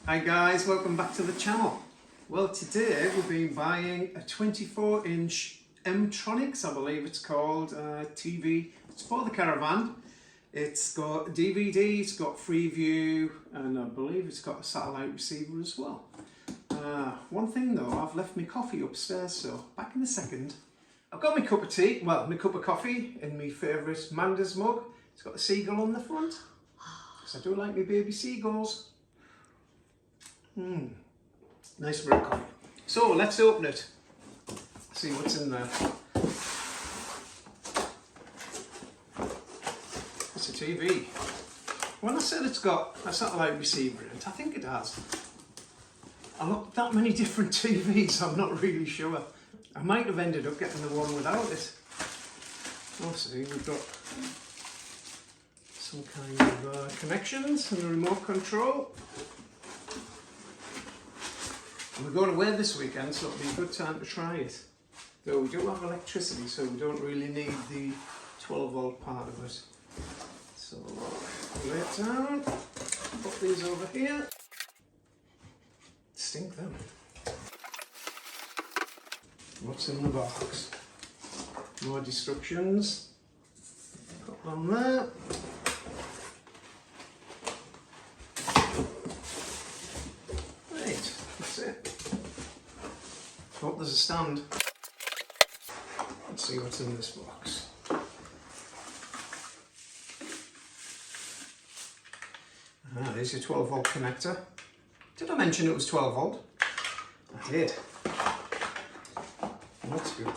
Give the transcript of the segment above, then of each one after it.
Hi guys, welcome back to the channel. Well, today we've been buying a 24-inch EMtronics, I believe it's called, TV. It's for the Caravan. It's got DVD, it's got Freeview, and I believe it's got a satellite receiver as well. One thing though, I've left my coffee upstairs, so back in a second. I've got my cup of tea, well, my cup of coffee in my favourite Manda's mug. It's got a seagull on the front, because I do like my baby seagulls. Nice brew of coffee. So let's open it. See what's in there. It's a TV. When I said it's got a satellite receiver in it, I think it has. I looked at that many different TVs, I'm not really sure. I might have ended up getting the one without it. Oh, see, we've got some kind of connections and a remote control. We're going away this weekend, so it'll be a good time to try it. Though we do have electricity, so we don't really need the 12-volt part of it. So lay it down, put these over here. Stink them. What's in the box? More instructions. Put them there. Oh, there's a stand. Let's see what's in this box. There's your 12-volt connector. Did I mention it was 12 volt? I did. That's good.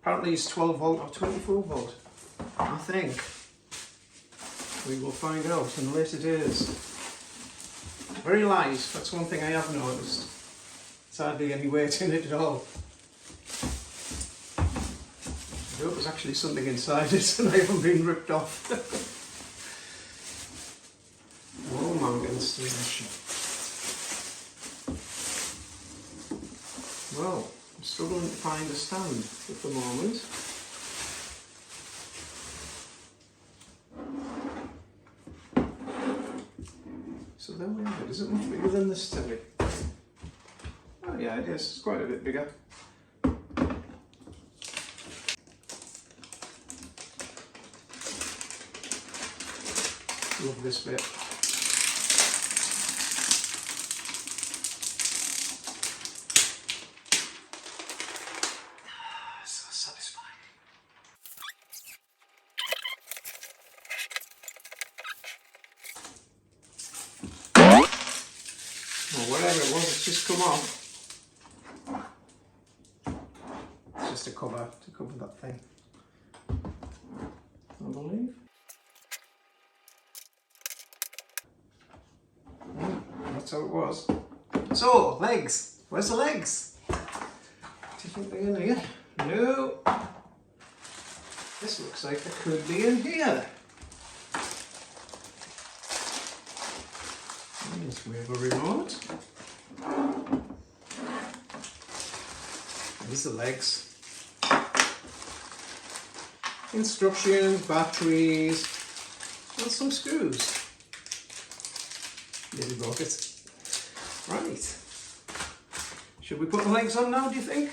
Apparently it's 12 volt or 24 volt. I think. We will find out in later days. Very light, that's one thing I have noticed. Hardly any weight in it at all. I hope there's actually something inside it and I haven't been ripped off. Wall mount installation. Well, I'm struggling to find a stand at the moment. So there we have it. Is it much bigger than this TV? Oh yeah, it is. It's quite a bit bigger. Love this bit. So satisfying. Well, whatever it was, it's just come off. Just a cover to cover that thing, I believe. That's how it was. So, legs. Where's the legs? Do you think they're in here? No. This looks like it could be in here. Yes, we have a remote. These are the legs. Instructions, batteries, and some screws. Nearly broke it. Right. Should we put the legs on now, do you think?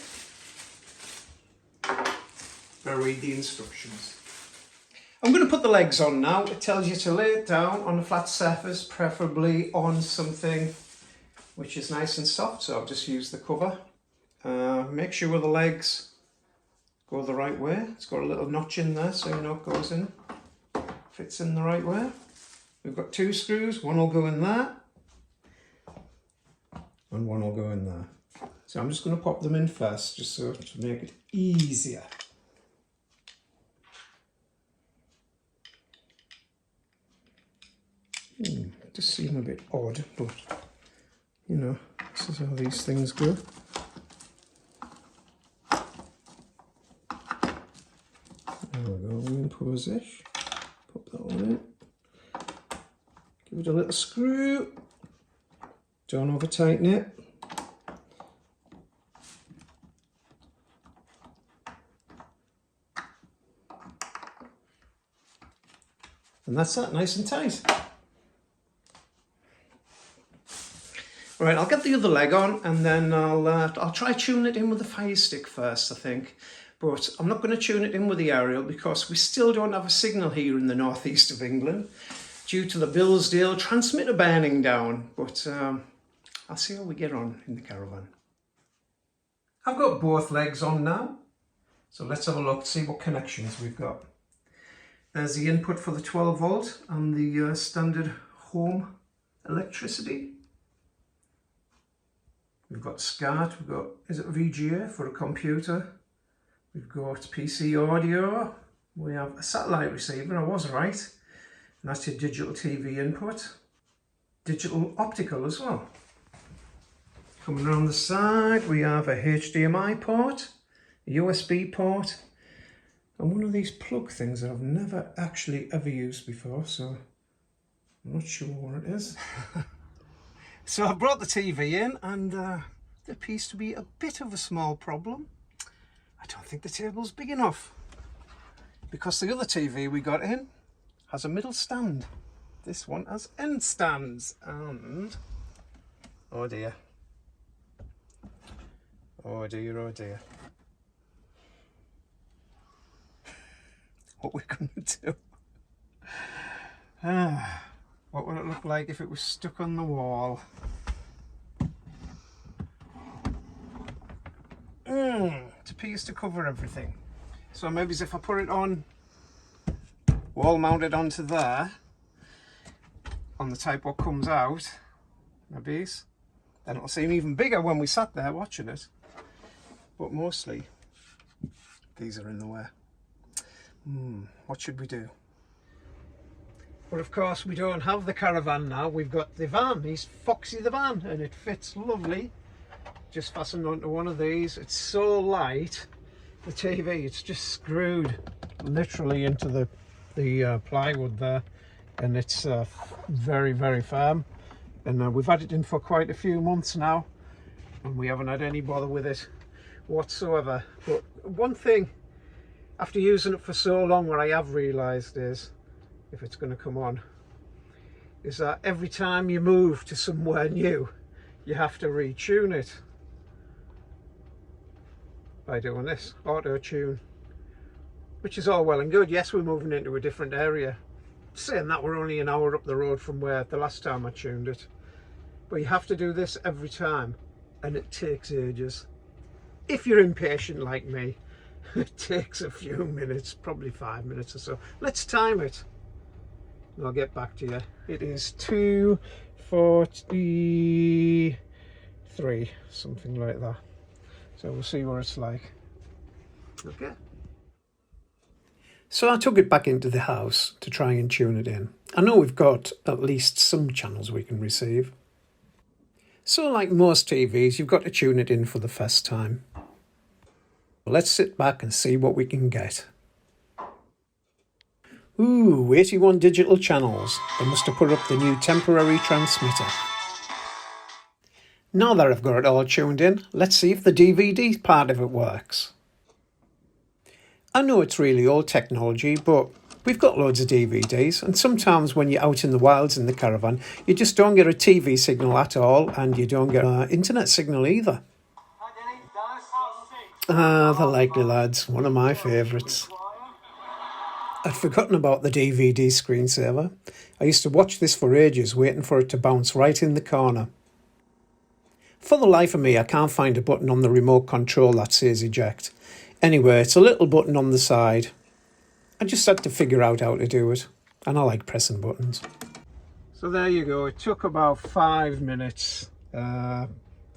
Better read the instructions. I'm going to put the legs on now. It tells you to lay it down on a flat surface, preferably on something which is nice and soft, so I've just used the cover. Make sure the legs go the right way. It's got a little notch in there so you know it goes in, fits in the right way. We've got two screws, one will go in there and one will go in there. So I'm just going to pop them in first just so to make it easier. It does seem a bit odd, but you know, this is how these things go. There we go, in position. Pop that one in. Give it a little screw. Don't over tighten it. And that's that, nice and tight. Right, I'll get the other leg on and then I'll try tune it in with the Fire Stick first, I think. But I'm not going to tune it in with the aerial because we still don't have a signal here in the northeast of England due to the Billsdale transmitter burning down. But I'll see how we get on in the Caravan. I've got both legs on now, so let's have a look, see what connections we've got. There's the input for the 12 volt and the standard home electricity. We've got SCART, we've got, is it VGA for a computer? We've got PC audio, we have a satellite receiver, I was right. And that's your digital TV input. Digital optical as well. Coming around the side, we have a HDMI port, a USB port, and one of these plug things that I've never actually ever used before, so I'm not sure what it is. So I brought the TV in, and there appears to be a bit of a small problem. I don't think the table's big enough, because the other TV we got in has a middle stand. This one has end stands, and oh dear. Oh dear, oh dear. What we're going to do. What would it look like if it was stuck on the wall? It appears to cover everything. So maybe if I put it on, wall mounted onto there, on the type what comes out, maybe, then it'll seem even bigger when we sat there watching it. But mostly, these are in the way. What should we do? But of course we don't have the Caravan now, we've got the van. He's Foxy the van, and it fits lovely. Just fastened onto one of these. It's so light, the TV, it's just screwed literally into the plywood there, and it's very, very firm. And we've had it in for quite a few months now, and we haven't had any bother with it whatsoever. But one thing, after using it for so long, what I have realised is, if it's going to come on, is that every time you move to somewhere new, you have to retune it by doing this, auto tune, which is all well and good. Yes, we're moving into a different area. Saying that, we're only an hour up the road from where the last time I tuned it. But you have to do this every time, and it takes ages. If you're impatient like me, it takes a few minutes, probably 5 minutes or so. Let's time it, and I'll get back to you. It is 2:43, something like that. So we'll see what it's like. Okay. So I took it back into the house to try and tune it in. I know we've got at least some channels we can receive. So like most TVs, you've got to tune it in for the first time. Let's sit back and see what we can get. Ooh, 81 digital channels. They must have put up the new temporary transmitter. Now that I've got it all tuned in, let's see if the DVD part of it works. I know it's really old technology, but we've got loads of DVDs, and sometimes when you're out in the wilds in the Caravan, you just don't get a TV signal at all, and you don't get an internet signal either. The Likely Lads, one of my favourites. I'd forgotten about the DVD screensaver. I used to watch this for ages, waiting for it to bounce right in the corner. For the life of me, I can't find a button on the remote control that says eject. Anyway, it's a little button on the side. I just had to figure out how to do it, and I like pressing buttons. So there you go. It took about 5 minutes, 5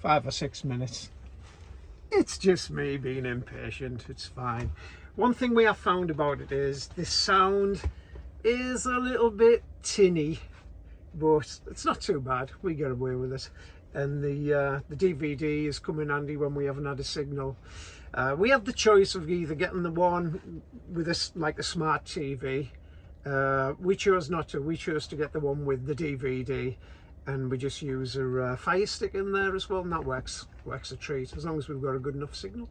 or 6 minutes. It's just me being impatient, it's fine. One thing we have found about it is the sound is a little bit tinny, but it's not too bad. We get away with it. And the DVD is come in handy when we haven't had a signal. We have the choice of either getting the one with like a smart TV. We chose not to. We chose to get the one with the DVD, and we just use a Fire Stick in there as well, and that works a treat, as long as we've got a good enough signal.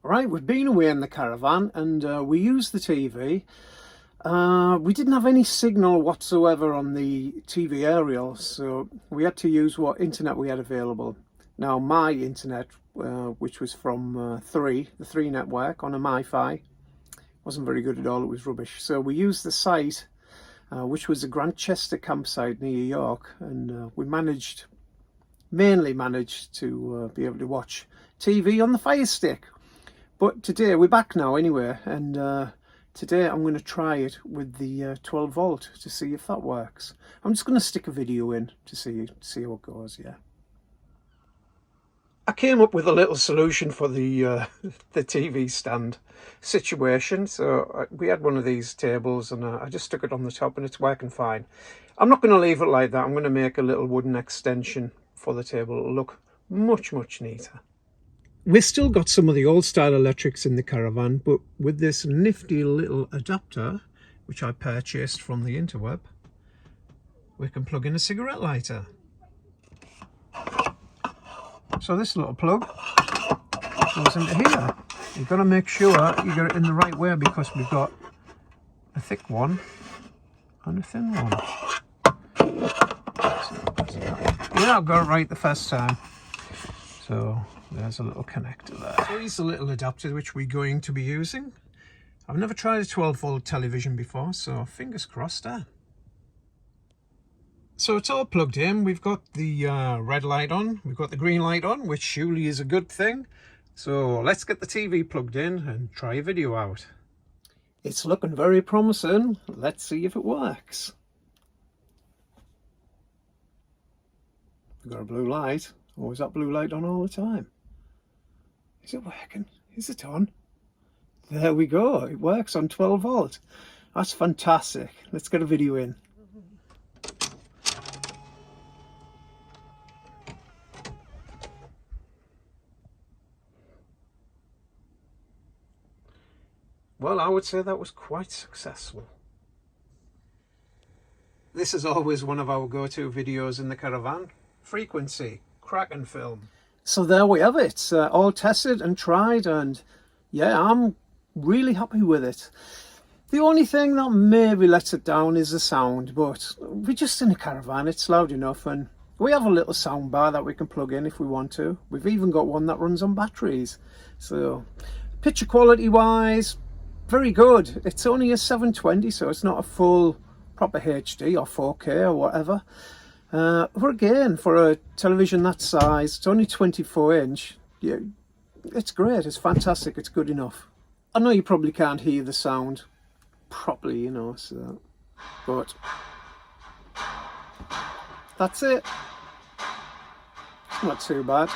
Right, we've been away in the Caravan, and we used the TV. We didn't have any signal whatsoever on the TV aerial, so we had to use what internet we had available. Now my internet, which was from the 3 network on a MiFi, wasn't very good at all, it was rubbish. So we used the site, which was a Grantchester campsite near York, and we mainly managed to be able to watch TV on the Fire Stick. But today, we're back now anyway, and today I'm going to try it with the 12 volt to see if that works. I'm just going to stick a video in to see how it goes, yeah. I came up with a little solution for the TV stand situation. So we had one of these tables, and I just stuck it on the top, and it's working fine. I'm not going to leave it like that. I'm going to make a little wooden extension for the table. It'll look much neater. We've still got some of the old style electrics in the Caravan, but with this nifty little adapter, which I purchased from the interweb, we can plug in a cigarette lighter. So this little plug goes into here. You've got to make sure you get it in the right way, because we've got a thick one and a thin one. Yeah, I've got it right the first time. So there's a little connector there. So here's the little adapter which we're going to be using. I've never tried a 12 volt television before, so fingers crossed there. So it's all plugged in. We've got the red light on, we've got the green light on, which surely is a good thing. So let's get the TV plugged in and try a video out. It's looking very promising. Let's see if it works. We've got a blue light. Oh, is that blue light on all the time? Is it working? Is it on? There we go. It works on 12 volt. That's fantastic. Let's get a video in. Well, I would say that was quite successful. This is always one of our go-to videos in the Caravan. Frequency, Kraken film. So there we have it. All tested and tried, and yeah, I'm really happy with it. The only thing that maybe lets it down is the sound, but we're just in a Caravan, it's loud enough, and we have a little sound bar that we can plug in if we want to. We've even got one that runs on batteries. So picture quality wise, very good. It's only a 720, so it's not a full proper HD or 4K or whatever. But again, for a television that size, it's only 24 inch. Yeah, it's great, it's fantastic, it's good enough. I know you probably can't hear the sound properly, you know, so, but that's it. It's not too bad.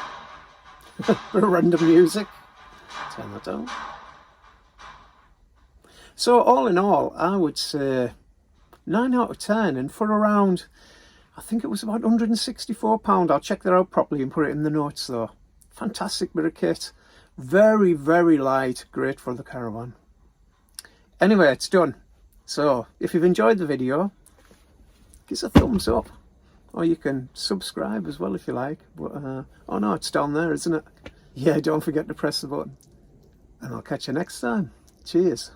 Bit of random music. Turn that down. So all in all, I would say 9 out of 10, and for around, I think it was about £164. I'll check that out properly and put it in the notes though. Fantastic bit of kit. Very light, great for the Caravan. Anyway, it's done. So if you've enjoyed the video, give us a thumbs up, or you can subscribe as well if you like. But oh no, it's down there, isn't it? Yeah, don't forget to press the button, and I'll catch you next time. Cheers.